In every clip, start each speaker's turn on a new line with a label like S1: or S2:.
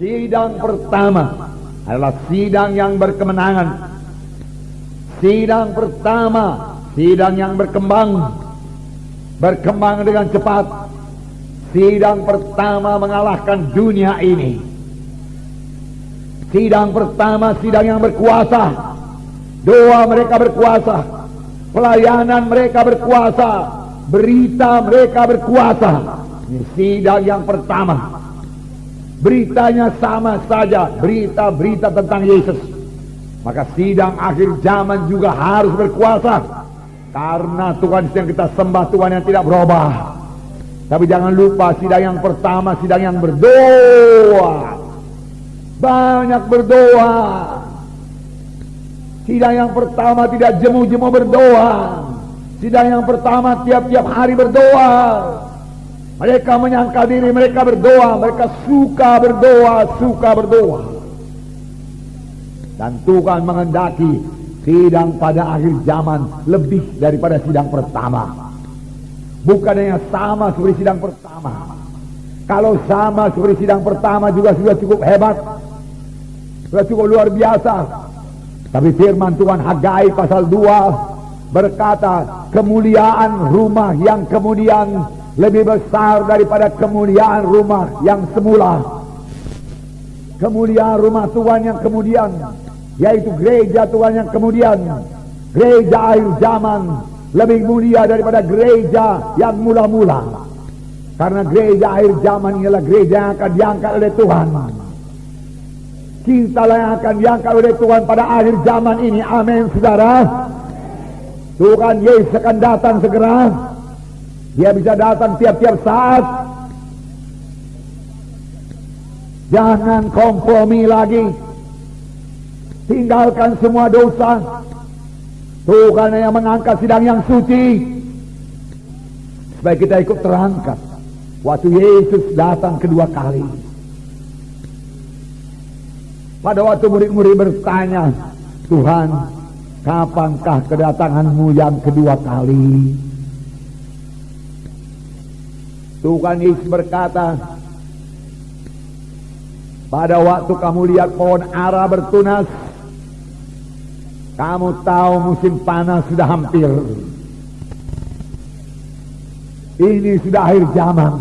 S1: Sidang pertama adalah sidang yang berkemenangan. Sidang pertama, sidang yang berkembang dengan cepat. Sidang pertama mengalahkan dunia ini. Sidang pertama, sidang yang berkuasa. Doa mereka berkuasa, pelayanan mereka berkuasa, berita mereka berkuasa. Ini sidang yang pertama. Beritanya sama saja, berita-berita tentang Yesus. Maka sidang akhir zaman juga harus berkuasa, karena Tuhan yang kita sembah, Tuhan yang tidak berubah. Tapi jangan lupa, sidang yang pertama, sidang yang berdoa. Banyak berdoa. Sidang yang pertama tidak jemu-jemu berdoa. Sidang yang pertama tiap-tiap hari berdoa. Mereka menyangka diri mereka berdoa. Mereka suka berdoa. Dan Tuhan menghendaki sidang pada akhir zaman lebih daripada sidang pertama. Bukan hanya sama seperti sidang pertama. Kalau sama seperti sidang pertama juga sudah cukup hebat, sudah cukup luar biasa. Tapi firman Tuhan Hagai pasal 2 berkata, kemuliaan rumah yang kemudian lebih besar daripada kemuliaan rumah yang semula. Kemuliaan rumah Tuhan yang kemudian, yaitu gereja Tuhan yang kemudian, gereja akhir zaman, lebih mulia daripada gereja yang mula-mula. Karena gereja akhir zaman ialah gereja yang akan diangkat oleh Tuhan. Cintalah yang akan diangkat oleh Tuhan pada akhir zaman ini. Amin, saudara. Tuhan Yesus akan datang segera. Dia bisa datang tiap-tiap saat. Jangan kompromi lagi. Tinggalkan semua dosa. Tuhan yang mengangkat sidang yang suci, supaya kita ikut terangkat waktu Yesus datang kedua kali. Pada waktu murid-murid bertanya, Tuhan, kapankah kedatanganmu yang kedua kali? Tuhan Yesus berkata, pada waktu kamu lihat pohon ara bertunas, kamu tahu musim panas sudah hampir. Ini sudah akhir zaman.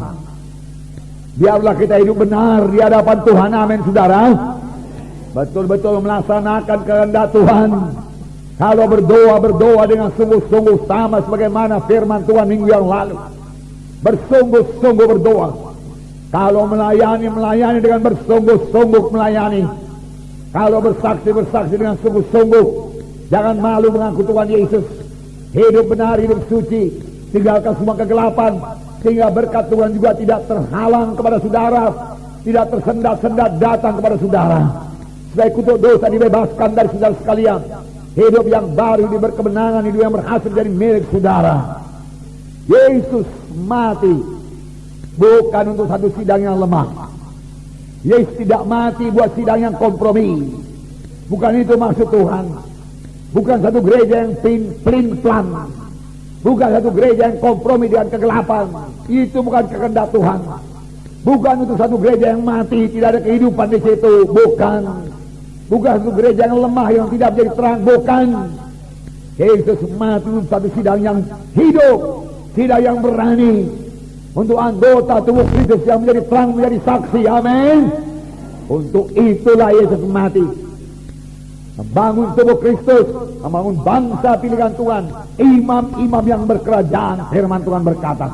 S1: Biarlah kita hidup benar di hadapan Tuhan. Amin, saudara. Betul-betul melaksanakan kehendak Tuhan. Kalau berdoa dengan sungguh-sungguh, sama sebagaimana firman Tuhan minggu yang lalu. Bersungguh-sungguh berdoa. Kalau melayani dengan bersungguh-sungguh melayani. Kalau bersaksi dengan sungguh-sungguh. Jangan malu mengaku Tuhan Yesus. Hidup benar, hidup suci. Tinggalkan semua kegelapan, sehingga berkat Tuhan juga tidak terhalang kepada saudara, tidak tersendat-sendat datang kepada saudara. Supaya kutuk dosa dibebaskan dari saudara sekalian. Hidup yang baru, hidup berkemenangan, hidup yang berhasil jadi milik saudara. Yesus mati bukan untuk satu sidang yang lemah. Yesus tidak mati buat sidang yang kompromi. Bukan itu maksud Tuhan. Bukan satu gereja yang plin-plan. Bukan satu gereja yang kompromi dengan kegelapan. Itu bukan kehendak Tuhan. Bukan untuk satu gereja yang mati, tidak ada kehidupan di situ. Bukan satu gereja yang lemah, yang tidak menjadi terang. Bukan. Yesus mati untuk satu sidang yang hidup, sidang yang berani, untuk anggota tubuh Kristus yang menjadi terang, menjadi saksi. Amin. Untuk itulah Yesus mati. Membangun tubuh Kristus, membangun bangsa pilihan Tuhan, imam-imam yang berkerajaan. Firman Tuhan berkata,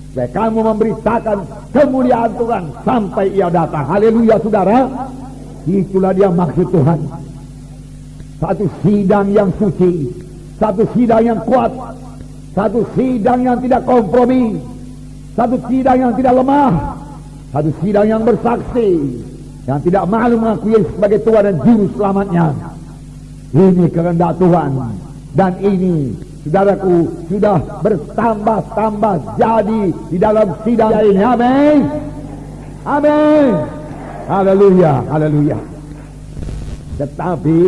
S1: supaya kamu memberitakan kemuliaan Tuhan sampai ia datang. Haleluya, saudara. Itulah dia maksud Tuhan. Satu sidang yang suci, satu sidang yang kuat, satu sidang yang tidak kompromi, satu sidang yang tidak lemah, satu sidang yang bersaksi, yang tidak malu mengakui sebagai Tuhan dan Juru Selamatnya. Ini kehendak Tuhan. Dan ini, saudaraku, sudah bertambah-tambah jadi di dalam sidang ini. Amin. Amin. Haleluya, haleluya. Tetapi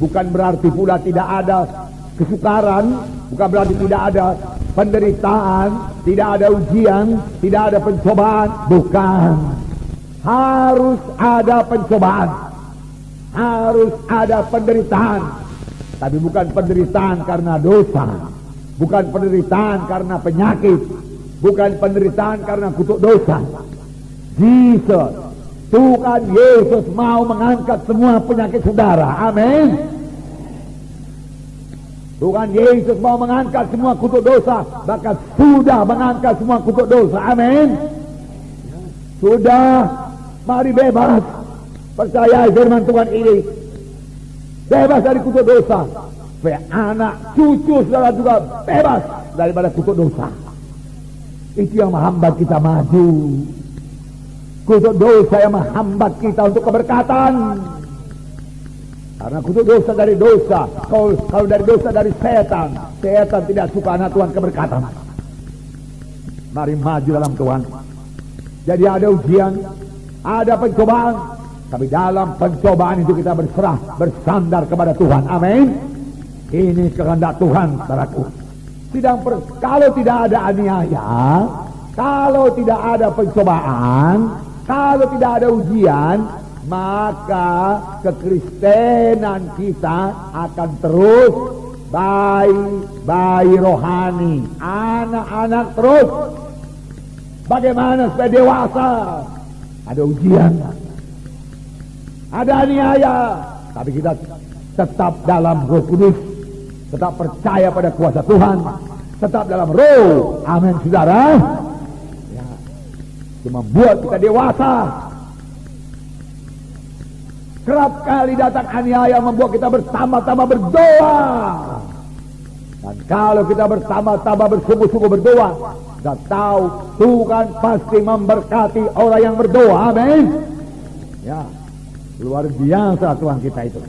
S1: bukan berarti pula tidak ada kesukaran, bukan berarti tidak ada penderitaan, tidak ada ujian, tidak ada pencobaan. Bukan. harus ada pencobaan, harus ada penderitaan. Tapi bukan penderitaan karena dosa, bukan penderitaan karena penyakit, bukan penderitaan karena kutuk dosa. Jesus, Tuhan Yesus mau mengangkat semua penyakit saudara. Amin. Tuhan Yesus mau mengangkat semua kutuk dosa, bahkan sudah mengangkat semua kutuk dosa. Amin. Sudah, mari bebas. Percaya firman Tuhan ini. Bebas dari kutuk dosa. Supaya anak cucu saudara juga bebas daripada kutuk dosa. Itu yang menghambat kita maju. Kutuk dosa yang menghambat kita untuk keberkatan. Karena kutuk dosa dari dosa. Kalau dari dosa dari setan, setan tidak suka anak Tuhan keberkatan. Mari maju dalam Tuhan. Jadi ada ujian, ada pencobaan, tapi dalam pencobaan itu kita berserah, bersandar kepada Tuhan. Amin. Ini kehendak Tuhan, saudaraku. Kalau tidak ada aniaya, kalau tidak ada pencobaan, kalau tidak ada ujian, maka kekristenan kita akan terus bayi rohani, anak-anak terus. Bagaimana supaya dewasa? Ada ujian, ada aniaya, tapi kita tetap dalam Roh Kudus, tetap percaya pada kuasa Tuhan, tetap dalam Roh. Amin, saudara. Ya, itu membuat kita dewasa. Kerap kali datang aniaya membuat kita bertambah-tambah berdoa. Dan kalau kita bertambah-tambah bersungguh-sungguh berdoa, kita tahu Tuhan pasti memberkati orang yang berdoa. Amin. Ya, luar biasa Tuhan kita itu.